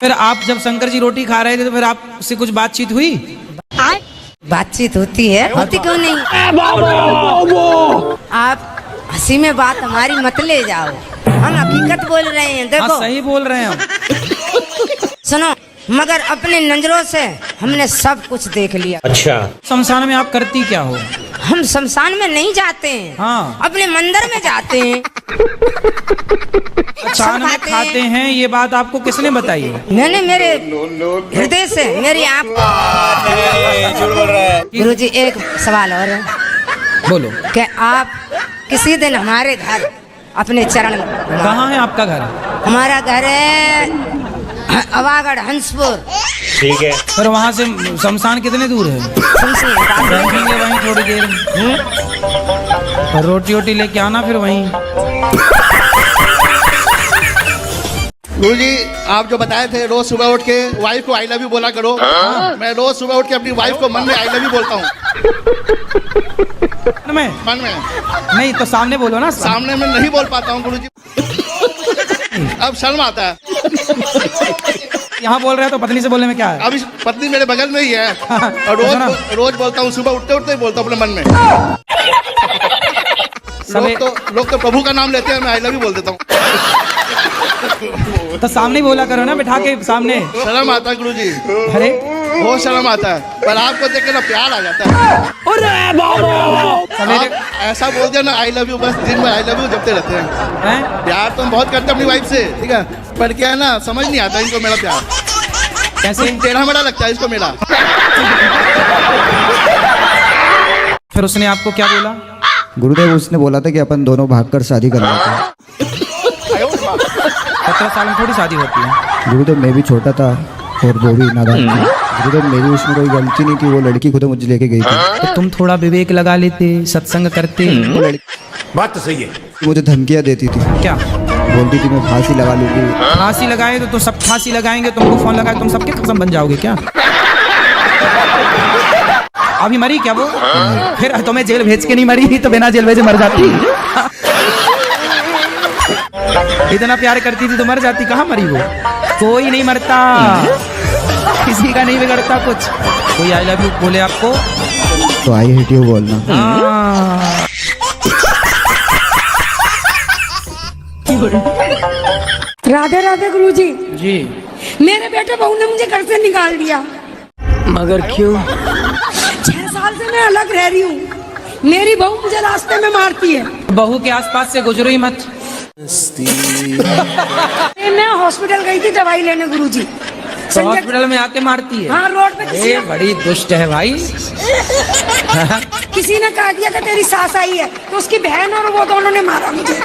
फिर आप जब शंकर जी रोटी खा रहे थे तो फिर आपसे कुछ बातचीत हुई? बातचीत होती है, होती क्यों नहीं। आप हंसी में बात हमारी मत ले जाओ, हम हकीकत बोल रहे हैं। देखो सही बोल रहे हैं हम। सुनो, मगर अपने नजरों से हमने सब कुछ देख लिया। अच्छा, शमशान में आप करती क्या हो? हम शमशान में नहीं जाते हैं, हाँ। अपने मंदिर में जाते हैं। शमशान में खाते हैं, ये बात आपको किसने बताई है? मैंने मेरे हृदय से, मेरी आँख। गुरुजी एक सवाल और है, बोलो। कि आप किसी दिन हमारे घर अपने चरण। कहाँ है आपका घर? हमारा घर है अवागढ़ हंसपुर। ठीक है। फिर वहाँ से शमशान कितने दूर है? बैठेंगे वहीं थोड़ी देर, और रोटी वोटी लेके आना फिर वहीं। गुरुजी, आप जो बताए थे रोज सुबह उठ के वाइफ को आई लव यू बोला करो। मैं रोज सुबह उठ के अपनी वाइफ को मन में आई लव यू बोलता हूँ। मन में नहीं तो सामने बोलो ना। सामने में नहीं बोल पाता हूँ गुरुजी, अब शर्म आता है। यहाँ बोल रहे हो तो पत्नी से बोलने में क्या है? अभी पत्नी मेरे बगल में ही है और रोज बोलता हूँ, सुबह उठते उठते ही बोलता हूँ अपने मन में। लोग तो प्रभु का नाम लेते हैं, मैं आई लव यू बोल देता हूँ। तो सामने बोला करो ना, बिठा के सामने। शर्म आता है गुरुजी, अरे बहुत शर्म आता है, पर आपको देख के ना प्यार आ जाता है। आप ऐसा बोल दिया ना आई लव यू, बस दिन में आई लव यू जपते रहते हैं। प्यार तो हम बहुत करते हैं अपनी वाइफ से, ठीक है, पर क्या है ना, समझ नहीं आता इनको मेरा प्यार कैसे टेढ़ा मेढ़ा लगता है इसको मेरा। फिर उसने आपको क्या बोला? गुरुदेव उसने बोला था कि अपन दोनों भागकर शादी कर लेते हैं। 17 साल में थोड़ी शादी होती है। गुरुदेव मैं भी छोटा था और वो भी नादान था। गुरुदेव मेरी उसमें कोई गलती नहीं थी, वो लड़की खुद मुझे लेके गई थी। तो तुम थोड़ा विवेक लगा लेते, सत्संग करते। वो लड़की बात तो सही है। मुझे धमकियाँ देती थी, क्या बोलती थी मैं फांसी लगा लूंगी। फांसी लगाए तो सब फांसी लगाएंगे, तुमको फोन लगाए तुम सबके कसम बन जाओगे क्या? अभी मरी क्या वो? फिर तुम्हें जेल भेज के नहीं मरी तो बिना जेल भेजे मर जाती। इतना प्यार करती थी तो मर जाती, कहाँ मरी वो? कोई नहीं मरता, किसी का नहीं बिगड़ता कुछ। कोई आई लव यू बोले आपको तो आई हेट यू बोलना। राधे राधे गुरुजी। जी। मेरे बेटे बहू ने मुझे घर से निकाल दिया। मगर क्यों? 6 साल से मैं अलग रह रही हूँ, मेरी बहू मुझे रास्ते में मारती है। बहू के आसपास से गुजरो ही मत। मैं हॉस्पिटल गई थी दवाई लेने गुरुजी, तो हॉस्पिटल में आके मारती है? हाँ, रोड पे ये बड़ी दुष्ट है भाई। किसी ने कहा दिया कि तेरी सास आई है, तो उसकी बहन और वो दोनों ने मारा मुझे।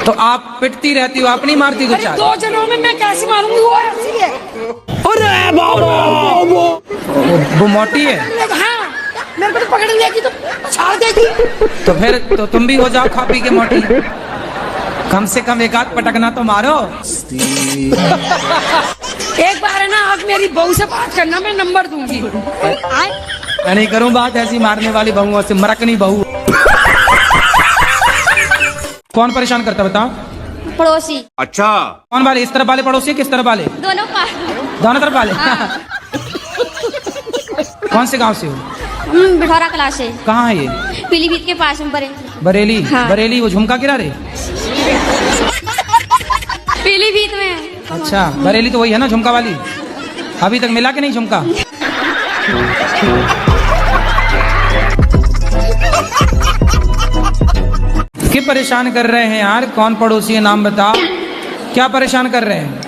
तो आप पिटती रहती हो, आप नहीं मारती कुछ? 2 जनों में मैं कैसे मारूंगी, वो ऐसी है। वो मोटी है। हाँ, मेरे को तो पकड़ लेगी तो छाड़ देगी। तो फिर तो तुम भी हो जाओ खा पी के मोटी, कम से कम एक आध पटकना तो मारो। एक बार है ना, आप मेरी बहू से बात करना, मैं नंबर दूंगी। मैं नहीं करूं बात ऐसी मारने वाली बहुओं से, मरकनी बहू। कौन परेशान करता बताओ? पड़ोसी। अच्छा, कौन वाले? इस तरफ वाले पड़ोसी, किस तरफ वाले? दोनों तरफ वाले। कौन से गांव से हो? बिठौरा कला से। कहाँ है ये? पीलीभीत के पास में बरेली। हाँ। बरेली वो झुमका किनारे? पीलीभीत में। अच्छा, बरेली तो वही है ना झुमका वाली? अभी तक मिला कि नहीं झुमका? क्यों परेशान कर रहे हैं यार? कौन पड़ोसी है, नाम बताओ। क्या परेशान कर रहे हैं?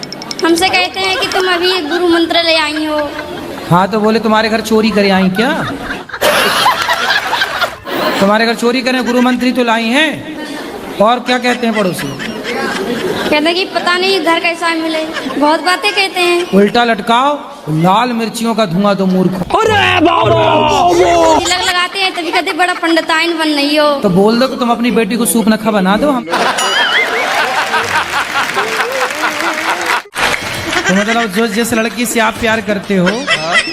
हमसे कहते हैं कि तुम अभी गुरु मंत्र ले आई हो। हाँ, तो बोले तुम्हारे घर चोरी करे आई क्या? तुम्हारे घर चोरी करें, गुरु मंत्री तो लाई हैं। और क्या कहते हैं पड़ोसी? कहते हैं कि पता नहीं घर कैसा मिले, बहुत बातें कहते हैं। उल्टा लटकाओ, लाल मिर्चियों का धुआं तो मूर्ख। तिलक लगाते हैं तभी कहते बड़ा पंडिताइन बन रही हो। तो बोल दो कि तुम अपनी बेटी को सूप नखा बना दो। हम तो मतलब जो जिस लड़की से आप प्यार करते हो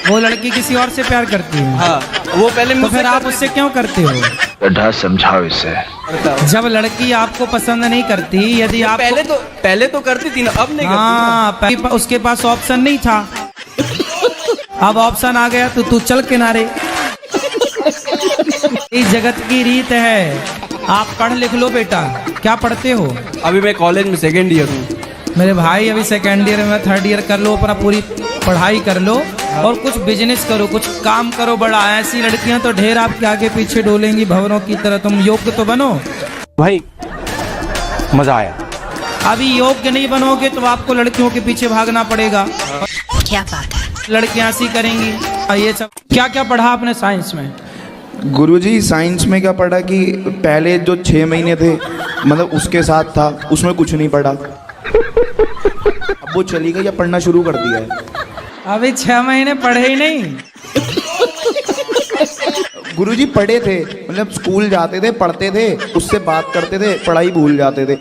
वो लड़की किसी और से प्यार करती है। हाँ, वो पहले तो फिर आप उससे क्यों करते हो? गड्ढा समझाओ इसे। जब लड़की आपको पसंद नहीं करती, यदि आप पहले तो करती थी ना, अब नहीं हाँ, उसके पास ऑप्शन नहीं था, अब ऑप्शन आ गया तो तू चल किनारे। इस जगत की रीत है, आप पढ़ लिख लो बेटा। क्या पढ़ते हो? अभी मैं कॉलेज में सेकेंड ईयर हूँ। मेरे भाई अभी सेकेंड ईयर में, थर्ड ईयर कर लो, अपना पूरी पढ़ाई कर लो और कुछ बिजनेस करो, कुछ काम करो बड़ा। ऐसी लड़कियां तो ढेर आपके आगे पीछे डोलेंगी भंवरों की तरह। तुम योग्य तो बनो भाई मजा आया। अभी योग्य नहीं बनोगे तो आपको लड़कियों के पीछे भागना पड़ेगा। क्या बात है? लड़कियां ऐसी करेंगी। ये सब क्या क्या पढ़ा आपने साइंस में? गुरुजी साइंस में क्या पढ़ा कि पहले जो 6 महीने थे मतलब उसके साथ था, उसमें कुछ नहीं पढ़ा। अब वो चली गई, अब पढ़ना शुरू कर दिया है। अभी 6 महीने पढ़े ही नहीं। गुरुजी पढ़े थे, मतलब स्कूल जाते थे, पढ़ते थे, उससे बात करते थे, पढ़ाई भूल जाते थे।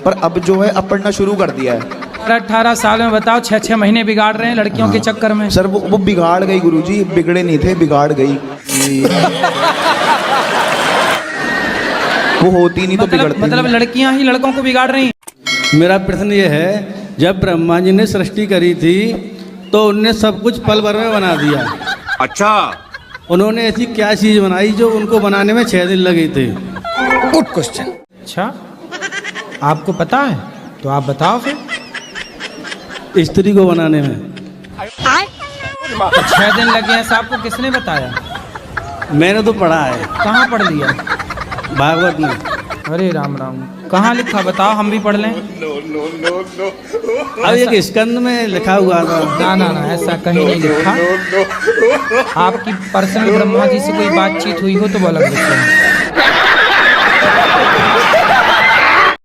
पर अब जो है अब पढ़ना शुरू कर दिया है। 18 साल में बताओ 6-6 महीने बिगाड़ रहे हैं लड़कियों के चक्कर में। सर वो बिगाड़ गई गुरुजी, बिगड़े नहीं थे, बिगाड़ गई। वो होती नहीं तो बिगड़ती। मतलब लड़कियां ही लड़कों को बिगाड़ रही हैं। मेरा प्रश्न ये है, जब ब्रह्मा जी ने सृष्टि करी थी तो उनने सब कुछ पल भर में बना दिया। अच्छा, उन्होंने ऐसी क्या चीज बनाई जो उनको बनाने में 6 दिन लगे थे? Good question. अच्छा, आपको पता है तो आप बताओ फिर। स्त्री को बनाने में 6 दिन लगे हैं, आपको किसने बताया? मैंने तो पढ़ा है। कहाँ पढ़ लिया? भागवत में। अरे राम राम, कहाँ लिखा बताओ, हम भी पढ़ लें। अब एक स्कंद में लिखा हुआ था। ना ना ना, ऐसा कहीं नहीं लिखा। आपकी पर्सनल ब्रह्मा जी से कोई बातचीत हुई हो तो वो अलग विषय है।